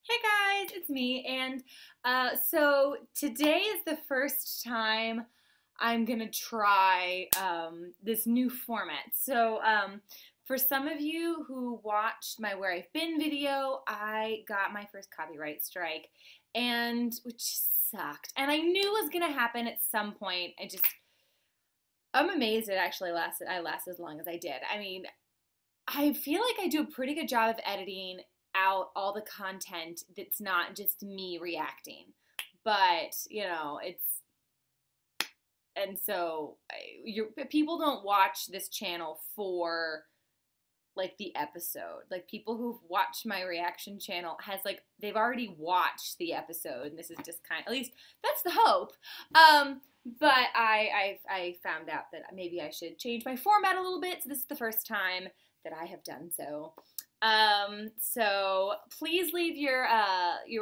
Hey guys, it's me, and so today is the first time I'm gonna try this new format. For some of you who watched my Where I've Been video, I got my first copyright strike, and which sucked. And I knew it was gonna happen at some point. I'm amazed it actually lasted. I lasted as long as I did. I mean, I feel like I do a pretty good job of editing out all the content that's not just me reacting. But, and so people don't watch this channel for like the episode. Like people who've watched my reaction channel they've already watched the episode, and this is just at least that's the hope. But I found out that maybe I should change my format a little bit, so this is the first time that I have done so. So please leave your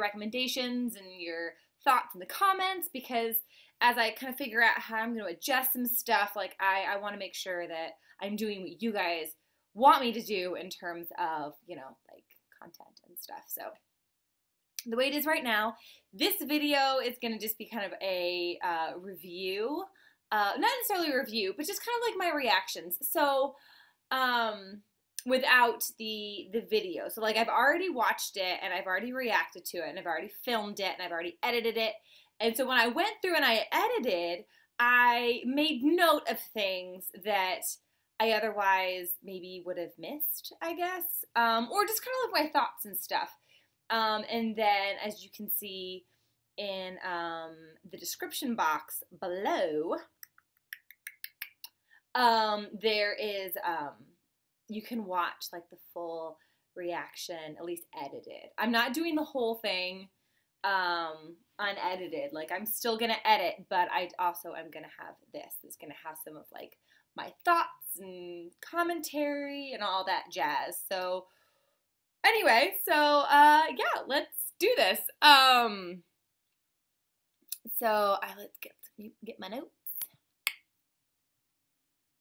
recommendations and your thoughts in the comments, because as I kind of figure out how I'm going to adjust some stuff, I want to make sure that I'm doing what you guys want me to do in terms of, content and stuff. So the way it is right now, this video is going to just be kind of a review, not necessarily a review, but just kind of like my reactions. So, without the video. So I've already watched it, and I've already reacted to it, and I've already filmed it, and I've already edited it. And so when I went through and I edited, I made note of things that I otherwise maybe would have missed, I guess, or just kind of like my thoughts and stuff. And then, as you can see in the description box below, there is, you can watch the full reaction, at least edited. I'm not doing the whole thing unedited. I'm still gonna edit, but I also am gonna have this. It's gonna have some of my thoughts and commentary and all that jazz. So anyway, yeah, let's do this. Let's get my notes.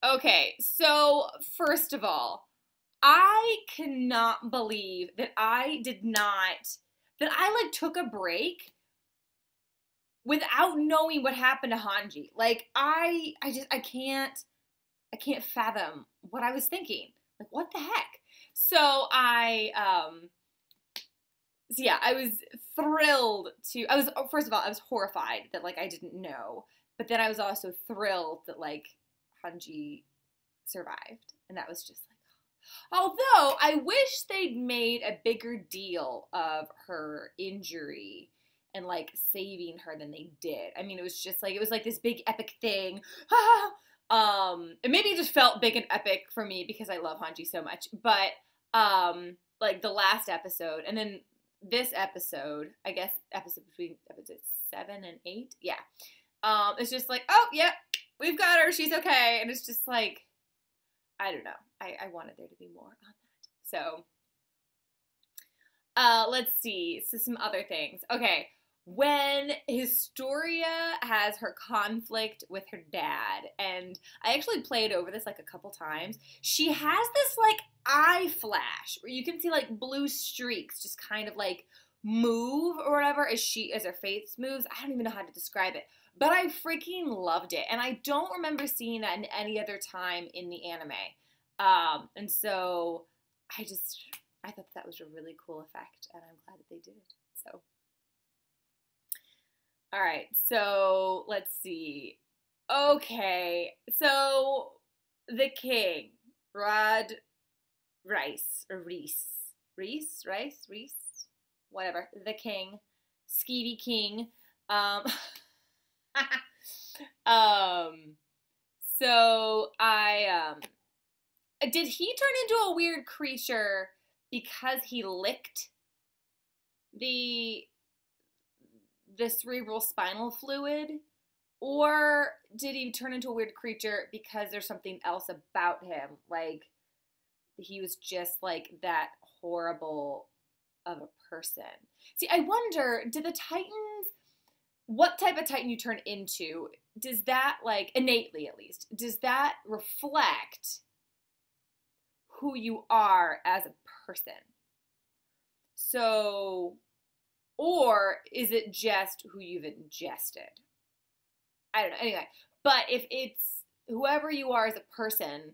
Okay, so first of all, I cannot believe that I took a break without knowing what happened to Hanji. I can't fathom what I was thinking. What the heck? So yeah, I was thrilled first of all, I was horrified that I didn't know, but then I was also thrilled that Hanji survived, and that was just although I wish they'd made a bigger deal of her injury and saving her than they did. I mean, it was just it was this big epic thing. And maybe it just felt big and epic for me because I love Hanji so much. But the last episode and then this episode, I guess between episode 7 and 8, yeah. It's just oh yeah, we've got her, she's okay. And it's just I don't know. I wanted there to be more on that. So, let's see. So some other things. Okay. When Historia has her conflict with her dad, and I actually played over this a couple times, she has this eye flash where you can see blue streaks just kind of move or whatever as her face moves. I don't even know how to describe it. But I freaking loved it, and I don't remember seeing that in any other time in the anime. And so I thought that was a really cool effect, and I'm glad that they did it. So, all right, so let's see. Okay, so the king, Reese, whatever, the king, Skeevy King, so did he turn into a weird creature because he licked the cerebral spinal fluid, or did he turn into a weird creature because there's something else about him, he was just that horrible of a person? See, I wonder, what type of Titan you turn into, does that, innately at least, does that reflect who you are as a person? So Or is it just who you've ingested? I don't know. Anyway, but if it's whoever you are as a person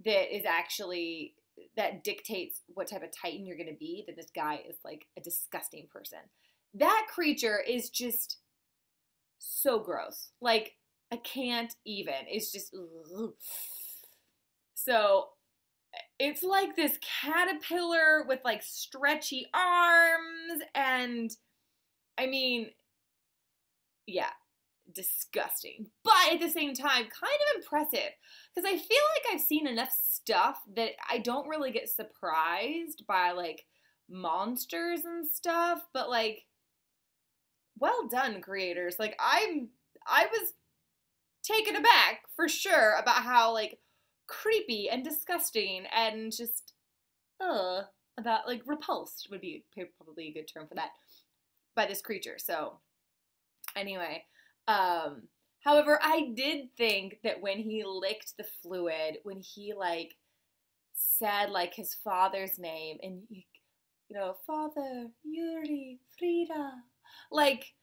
that is actually, that dictates what type of Titan you're going to be, then this guy is like a disgusting person. That creature is just so gross. Like, I can't even. It's just, ugh. So it's like this caterpillar with like stretchy arms, and I mean, yeah, disgusting. But at the same time, kind of impressive, because I feel like I've seen enough stuff that I don't really get surprised by like monsters and stuff, but like, well done, creators. Like, I was taken aback for sure about how like creepy and disgusting and just about like repulsed would be probably a good term for that, by this creature. So anyway, however, I did think that when he licked the fluid, when he like said like his father's name, and you know, Father, Yuri, Frida, like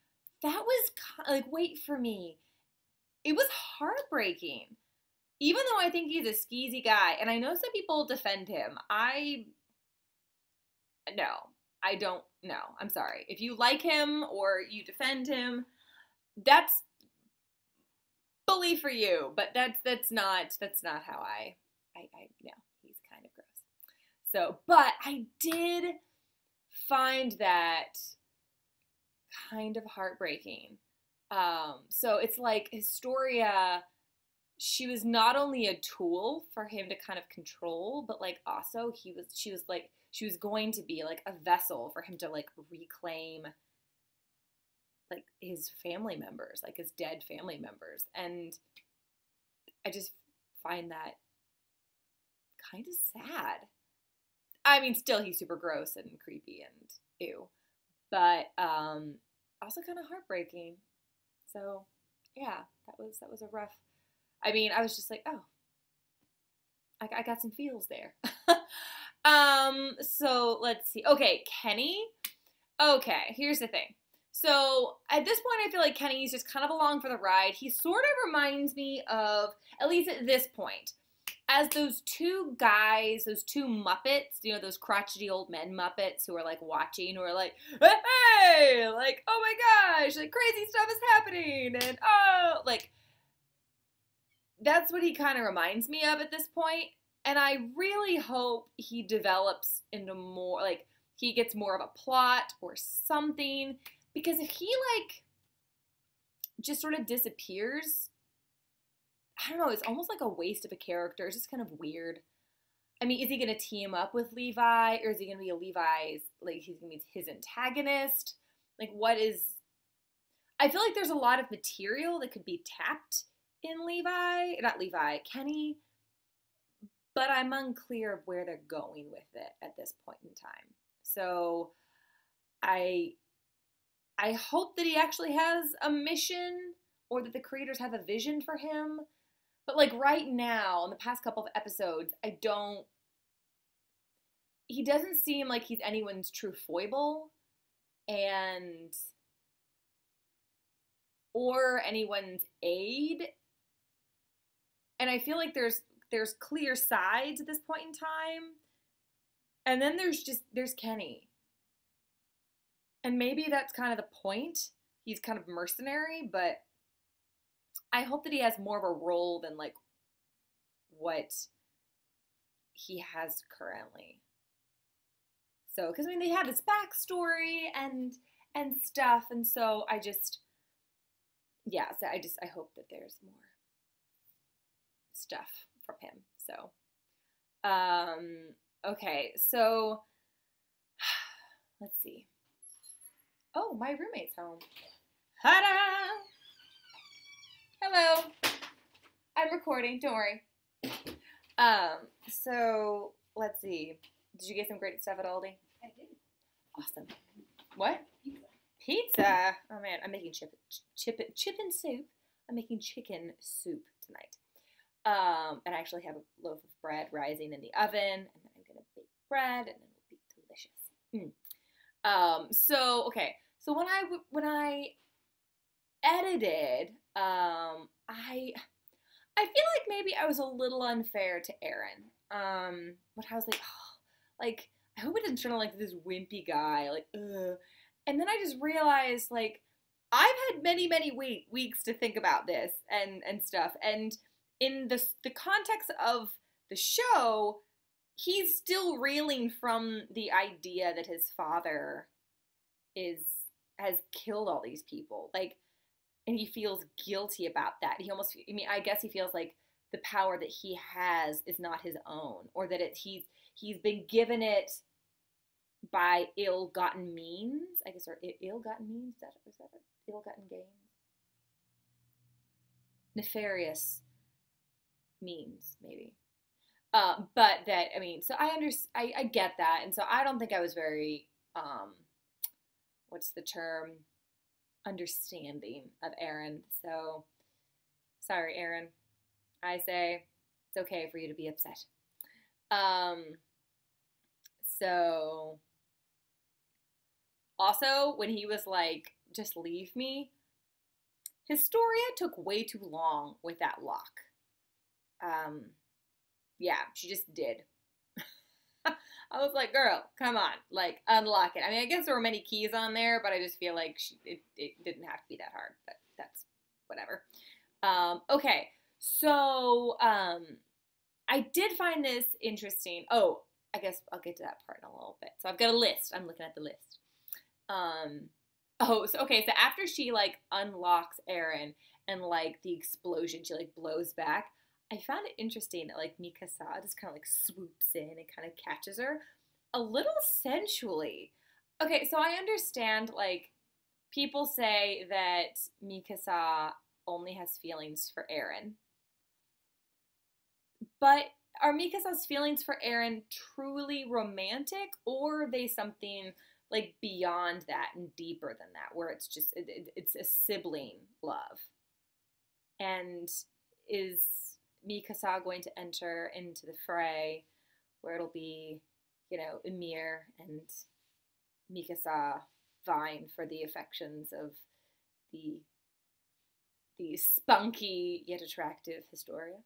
that was like, wait for me. It was heartbreaking. Even though I think he's a skeezy guy, and I know some people defend him, no, I don't know. I'm sorry. If you like him or you defend him, that's bully for you. But that's not how I no, he's kind of gross. So, but I did find that kind of heartbreaking. So it's like Historia, she was not only a tool for him to kind of control, but like also she was going to be like a vessel for him to like reclaim like his family members, like his dead family members. And I just find that kind of sad. I mean, still he's super gross and creepy and ew, but also kind of heartbreaking. So yeah, that was a rough. I mean, I was just like, oh, I got some feels there. So let's see. Okay, Kenny. Okay, here's the thing. So at this point, I feel like Kenny's just kind of along for the ride. He sort of reminds me of, at least at this point, as those two guys, those two Muppets, you know, those crotchety old men Muppets who are like watching, who are like, hey, like, oh my gosh, like crazy stuff is happening, and oh, like, that's what he kind of reminds me of at this point. And I really hope he develops into more, like, he gets more of a plot or something. Because if he, like, just sort of disappears, I don't know, it's almost like a waste of a character. It's just kind of weird. I mean, is he going to team up with Levi? Or is he going to be Levi's, like, he's going to be his antagonist? Like, what is... I feel like there's a lot of material that could be tapped in Kenny, but I'm unclear of where they're going with it at this point in time. So I hope that he actually has a mission, or that the creators have a vision for him. But like right now, in the past couple of episodes, he doesn't seem like he's anyone's true foible, or anyone's aid. And I feel like there's clear sides at this point in time. And then there's Kenny. And maybe that's kind of the point. He's kind of mercenary, but I hope that he has more of a role than like what he has currently. So, because I mean, they have his backstory and stuff, and so I hope that there's more stuff from him. So, okay, so let's see. Oh, my roommate's home. Ta-da! Hello. I'm recording, don't worry. So let's see. Did you get some great stuff at Aldi? I did. Awesome. What? Pizza. Pizza. Oh man, I'm making chicken soup. I'm making chicken soup tonight. And I actually have a loaf of bread rising in the oven, and then I'm gonna bake bread, and it'll be delicious. So okay. So when I edited, I feel like maybe I was a little unfair to Aaron. But I was like, oh, like I hope it doesn't turn out like this wimpy guy, like ugh. And then I just realized like I've had many weeks to think about this and stuff. And in the context of the show, he's still reeling from the idea that his father is has killed all these people. Like, and he feels guilty about that. He almost, I mean, I guess he feels like the power that he has is not his own, or that he's been given it by ill-gotten means, I guess, or ill-gotten means. Is that it? Ill-gotten gains, nefarious means, maybe. But that, I mean, so I get that, and so I don't think I was very, what's the term, understanding of Aaron. So, sorry, Aaron. I say it's okay for you to be upset. So, also, when he was like, just leave me, Historia took way too long with that lock. Yeah, she just did. I was like, girl, come on, like, unlock it. I mean, I guess there were many keys on there, but I just feel like it didn't have to be that hard, but that's whatever. Okay, so, I did find this interesting. Oh, I guess I'll get to that part in a little bit. So I've got a list. I'm looking at the list. Oh, so, okay, so after she, like, unlocks Aaron and, like, the explosion, she, like, blows back, I found it interesting that, like, Mikasa just kind of, like, swoops in and kind of catches her a little sensually. Okay, so I understand, like, people say that Mikasa only has feelings for Aaron. But are Mikasa's feelings for Aaron truly romantic, or are they something, like, beyond that and deeper than that, where it's just, it's a sibling love? And is Mikasa going to enter into the fray where it'll be, you know, Ymir and Mikasa vying for the affections of the spunky yet attractive Historia?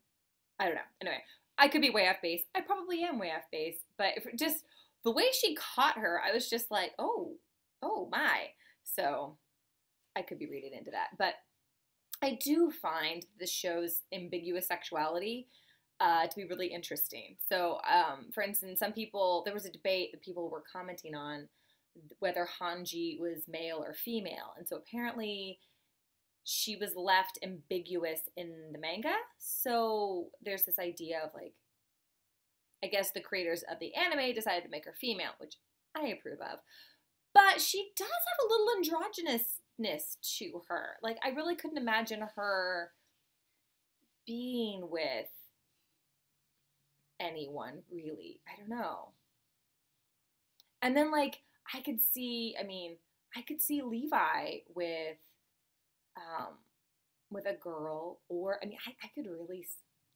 I don't know. Anyway, I could be way off base. I probably am way off base, but if just the way she caught her, I was just like, oh my. So I could be reading into that, but I do find the show's ambiguous sexuality to be really interesting. So, for instance, there was a debate that people were commenting on whether Hanji was male or female. And so apparently she was left ambiguous in the manga. So there's this idea of, like, I guess the creators of the anime decided to make her female, which I approve of. But she does have a little androgynousness to her. Like, I really couldn't imagine her being with anyone, really. I don't know. And then, like, I could see Levi with a girl, or, I mean, I could really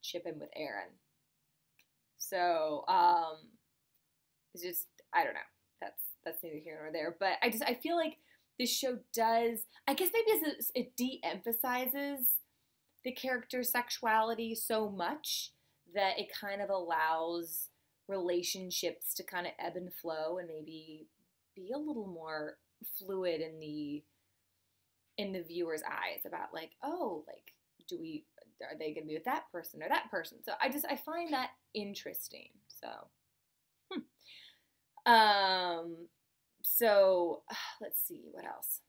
chip him with Aaron. So, it's just, I don't know. That's neither here nor there. But I feel like this show does, I guess maybe it de-emphasizes the character's sexuality so much that it kind of allows relationships to kind of ebb and flow and maybe be a little more fluid in the viewer's eyes about, like, oh, like, are they going to be with that person or that person? So I find that interesting. So, so let's see, what else?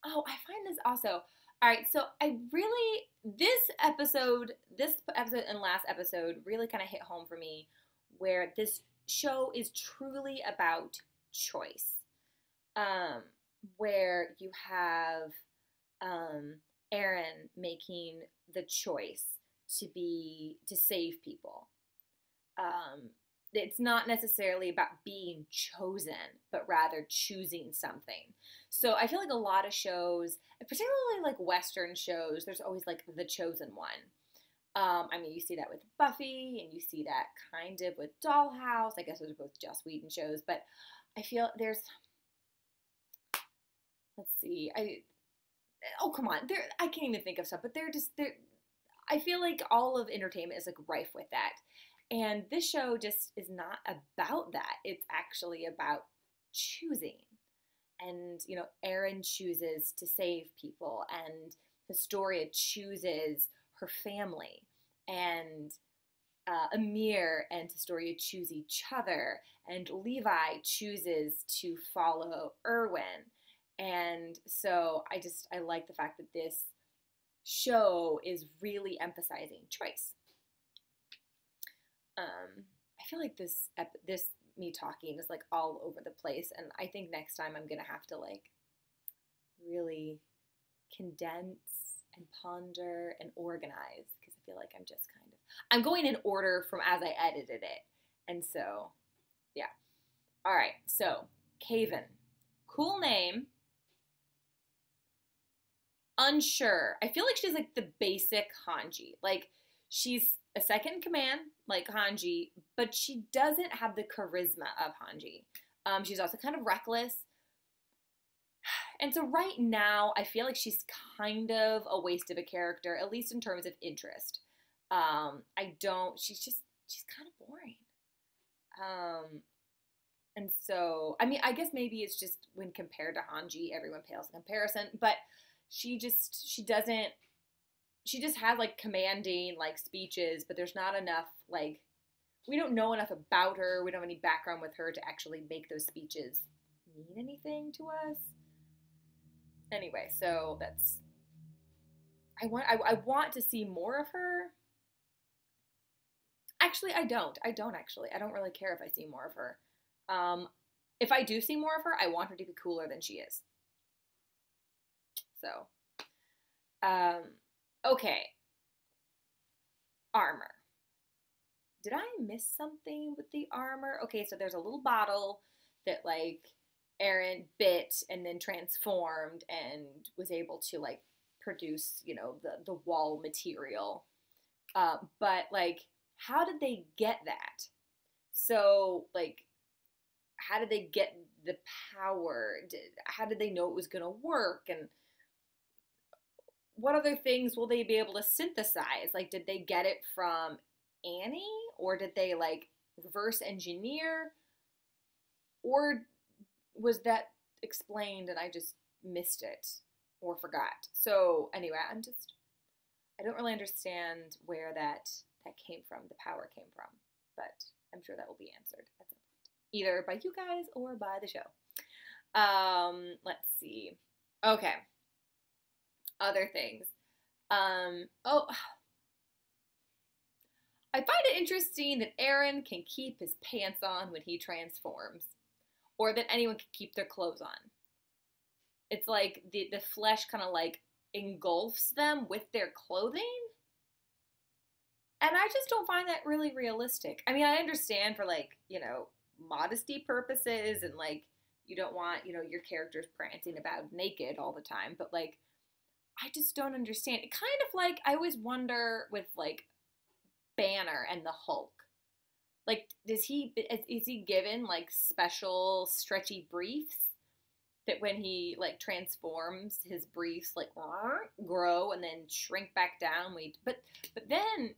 Oh, I find this also. All right, so this episode and last episode really kind of hit home for me, where this show is truly about choice. Where you have Aaron making the choice to save people. It's not necessarily about being chosen, but rather choosing something. So I feel like a lot of shows, particularly like Western shows, there's always like the chosen one. I mean, you see that with Buffy, and you see that kind of with Dollhouse. I guess those are both Joss Whedon shows, but I feel let's see. Oh, come on. I can't even think of stuff, but they're I feel like all of entertainment is like rife with that. And this show just is not about that. It's actually about choosing. And, Erin chooses to save people, and Historia chooses her family, and Amir and Historia choose each other, and Levi chooses to follow Irwin. And so I like the fact that this show is really emphasizing choice. I feel like this me talking is like all over the place, and I think next time I'm gonna have to like really condense and ponder and organize, because I feel like I'm going in order from as I edited it. And so yeah. All right, so Cavin, cool name, unsure. I feel like she's like the basic Hanji. Like, she's a second in command like Hanji, but she doesn't have the charisma of Hanji. She's also kind of reckless. And so right now, I feel like she's kind of a waste of a character, at least in terms of interest. She's kind of boring. And so, I mean, I guess maybe it's just when compared to Hanji, everyone pales in comparison, but she just has like commanding like speeches, but there's not enough, like, we don't know enough about her. We don't have any background with her to actually make those speeches mean anything to us. Anyway, so I want to see more of her. Actually, I don't actually. I don't really care if I see more of her. If I do see more of her, I want her to be cooler than she is. So, okay. Armor. Did I miss something with the armor? Okay, so there's a little bottle that like Erin bit and then transformed and was able to like produce, the wall material. But like, how did they get that? So like, how did they get the power? How did they know it was going to work? And what other things will they be able to synthesize? Like, did they get it from Annie, or did they like reverse engineer, or was that explained and I just missed it or forgot? So anyway, I don't really understand where that came from, the power came from, but I'm sure that will be answered at some point, either by you guys or by the show. Let's see. Okay. Other things. I find it interesting that Aaron can keep his pants on when he transforms, or that anyone can keep their clothes on. It's like the flesh kind of like engulfs them with their clothing. And I just don't find that really realistic. I mean, I understand for like, modesty purposes, and like, you don't want, your characters prancing about naked all the time, but like, I just don't understand. It kind of like, I always wonder with like Banner and the Hulk. Like, is he given like special stretchy briefs that when he like transforms, his briefs like grow and then shrink back down? But then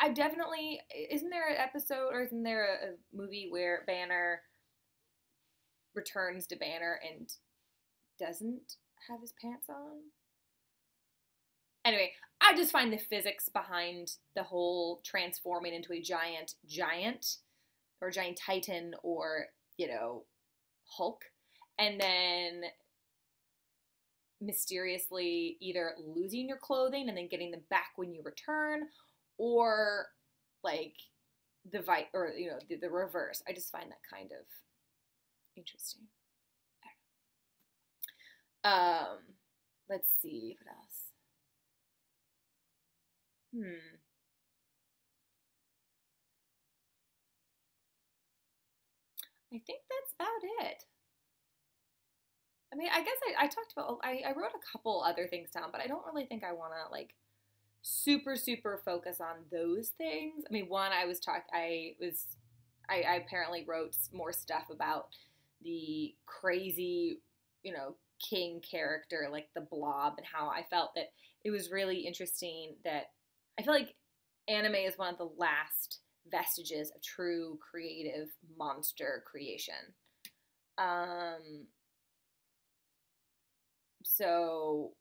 I definitely, isn't there an episode or isn't there a movie where Banner returns to Banner and doesn't have his pants on? Anyway, I just find the physics behind the whole transforming into a giant or giant titan or, Hulk, and then mysteriously either losing your clothing and then getting them back when you return, or like the reverse. I just find that kind of interesting. Let's see, what else? I think that's about it. I mean, I guess I talked about, I wrote a couple other things down, but I don't really think I want to like super focus on those things. I mean, one, I apparently wrote more stuff about the crazy king character, like the Blob, and how I felt that it was really interesting that I feel like anime is one of the last vestiges of true creative monster creation. So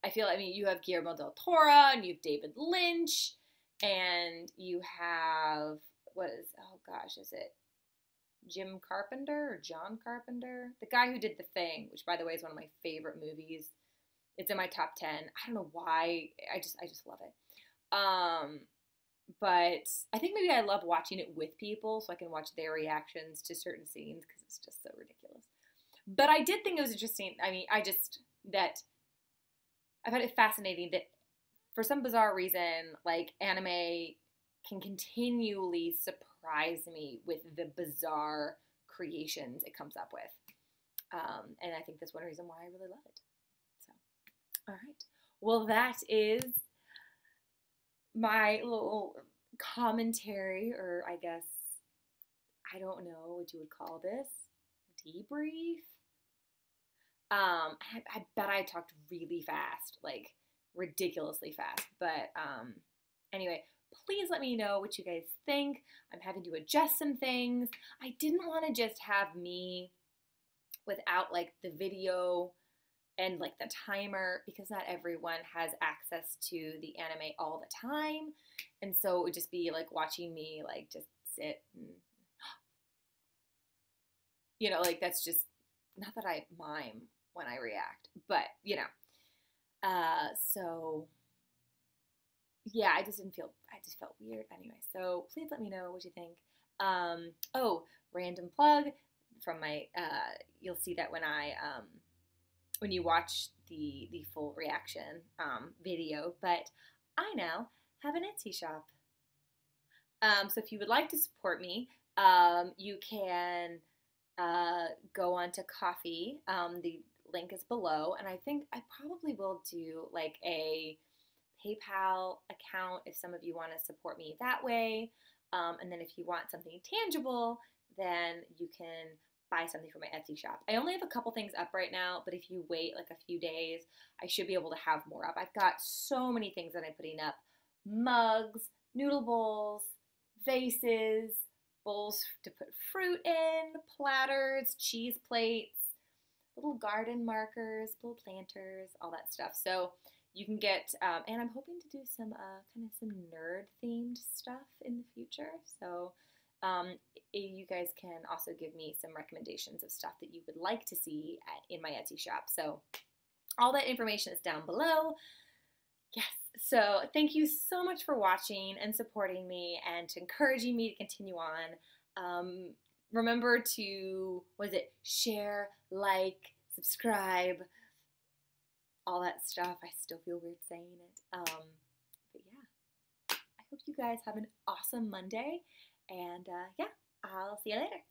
I mean, you have Guillermo del Toro, and you have David Lynch, and you have, oh gosh, is it Jim Carpenter or John Carpenter? The guy who did The Thing, which by the way is one of my favorite movies. It's in my top 10. I don't know why. I just love it. But I think maybe I love watching it with people so I can watch their reactions to certain scenes because it's just so ridiculous. But I did think it was interesting. I mean, I find it fascinating that for some bizarre reason, like, anime can continually surprise me with the bizarre creations it comes up with. And I think that's one reason why I really love it. So, all right. Well, that is my little commentary, or I guess, I don't know what you would call this, debrief. I bet I talked really fast, like ridiculously fast. But anyway, please let me know what you guys think. I'm having to adjust some things. I didn't want to just have me without like the video and like the timer, because not everyone has access to the anime all the time. And so it would just be like watching me like just sit and, like, that's just, not that I mime when I react, but so yeah, I just felt weird anyway. So please let me know what you think. Oh, random plug from my, you'll see that when you watch the full reaction video, but I now have an Etsy shop. So if you would like to support me, you can go on to Coffee. The link is below, and I think I probably will do like a PayPal account if some of you want to support me that way. And then if you want something tangible, then you can buy something from my Etsy shop. I only have a couple things up right now, but if you wait like a few days, I should be able to have more up. I've got so many things that I'm putting up: mugs, noodle bowls, vases, bowls to put fruit in, platters, cheese plates, little garden markers, little planters, all that stuff. So you can get, and I'm hoping to do some kind of some nerd themed stuff in the future. So you guys can also give me some recommendations of stuff that you would like to see in my Etsy shop. So all that information is down below. Yes, so thank you so much for watching and supporting me and to encouraging me to continue on. Remember to, share, like, subscribe, all that stuff. I still feel weird saying it. But yeah, I hope you guys have an awesome Monday, and yeah, I'll see you later.